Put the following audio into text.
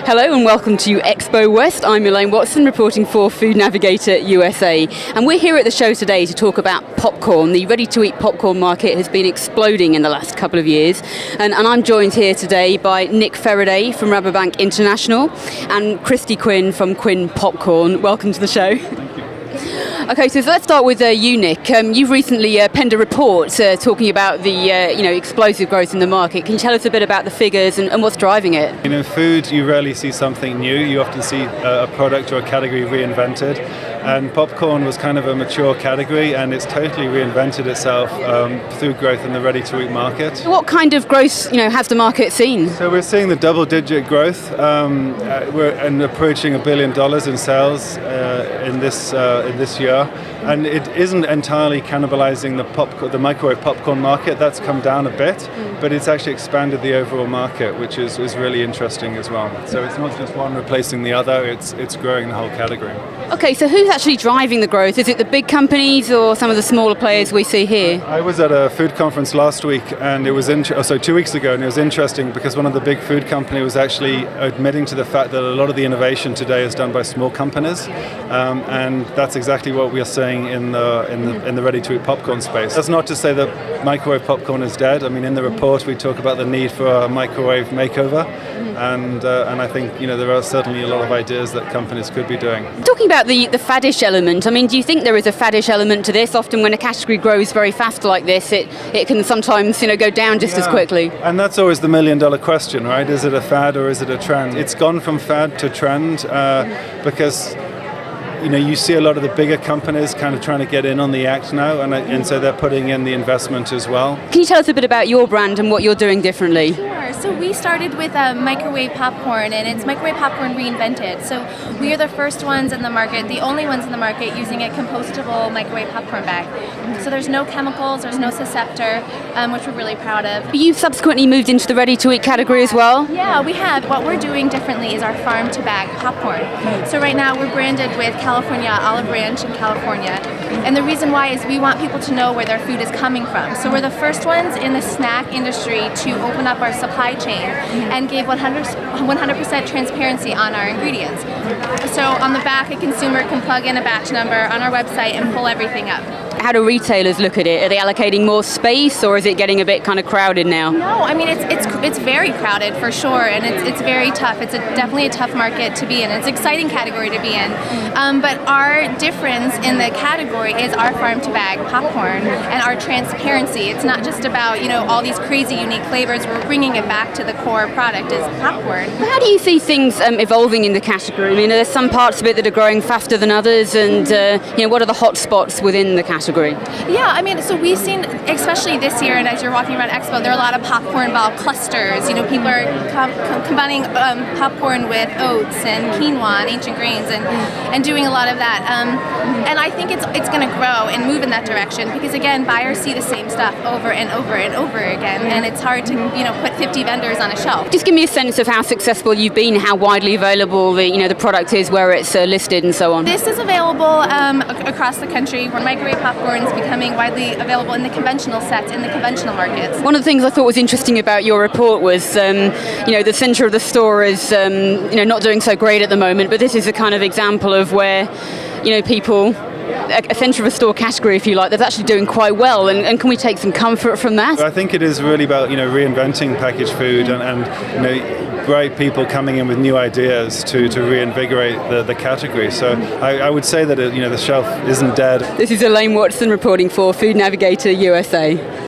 Hello and welcome to Expo West. I'm Elaine Watson reporting for FoodNavigator-USA, and we're here at the show today to talk about popcorn. The ready-to-eat popcorn market has been exploding in the last couple of years, and I'm joined here today by Nick Fereday from Rabobank International and Quinn from Quinn Popcorn. Welcome to the show. Okay, so let's start with you, Nick. You've recently penned a report talking about the explosive growth in the market. Can you tell us a bit about the figures and what's driving it? In food, you rarely see something new. You often see a product or a category reinvented. And popcorn was kind of a mature category, and it's totally reinvented itself through growth in the ready-to-eat market. What kind of growth, has the market seen? So we're seeing the double-digit growth. We're approaching $1 billion in sales in this year, and it isn't entirely cannibalizing the microwave popcorn market. That's come down a bit, but it's actually expanded the overall market, which is really interesting as well. So it's not just one replacing the other; it's growing the whole category. Okay, so who's actually driving the growth? Is it the big companies or some of the smaller players we see here? I was at a food conference last week, and it was 2 weeks ago, and it was interesting because one of the big food companies was actually admitting to the fact that a lot of the innovation today is done by small companies, and that's exactly what we are seeing in the ready-to-eat popcorn space. That's not to say that microwave popcorn is dead. I mean, in the report we talk about the need for a microwave makeover, and I think there are certainly a lot of ideas that companies could be doing. Talking about the Faddish element, I mean, do you think there is a Faddish element to this? Often when a category grows very fast like this, it can sometimes go down just as quickly. And that's always the $1 million question, right? Is it a fad or is it a trend? It's gone from fad to trend because you see a lot of the bigger companies kind of trying to get in on the act now, and so they're putting in the investment as well. Can you tell us a bit about your brand and what you're doing differently? Sure. So we started with microwave popcorn, and it's microwave popcorn reinvented. So we are the first ones in the market, the only ones in the market using a compostable microwave popcorn bag. So there's no chemicals, there's no susceptor, which we're really proud of. You've subsequently moved into the ready-to-eat category as well? Yeah, we have. What we're doing differently is our farm-to-bag popcorn. So right now we're branded with California Olive Branch in California. And the reason why is we want people to know where their food is coming from. So we're the first ones in the snack industry to open up our supply chain and gave 100% transparency on our ingredients. So on the back, a consumer can plug in a batch number on our website and pull everything up. How do retailers look at it? Are they allocating more space, or is it getting a bit kind of crowded now? No, I mean it's very crowded for sure, and it's very tough. It's definitely a tough market to be in. It's an exciting category to be in, but our difference in the category is our farm-to-bag popcorn and our transparency. It's not just about all these crazy unique flavors. We're bringing it back to the core product is popcorn. How do you see things evolving in the category? I mean, are there some parts of it that are growing faster than others, and what are the hot spots within the category? Yeah, I mean, so we've seen, especially this year, and as you're walking around Expo, there are a lot of popcorn ball clusters. People are combining popcorn with oats and quinoa and ancient grains and doing a lot of that. And I think it's going to grow and move in that direction because, again, buyers see the same stuff over and over and over again, and it's hard to put 50 vendors on a shelf. Just give me a sense of how successful you've been, how widely available the product is, where it's listed, and so on. This is available across the country. Where microwave popcorn is becoming widely available in the conventional sets, in the conventional markets. One of the things I thought was interesting about your report was, the centre of the store is, not doing so great at the moment, but this is a kind of example of where, people, a centre of a store category, if you like, that's actually doing quite well, and can we take some comfort from that? I think it is really about reinventing packaged food and great people coming in with new ideas to reinvigorate the category. So I would say that the shelf isn't dead. This is Elaine Watson reporting for FoodNavigator-USA.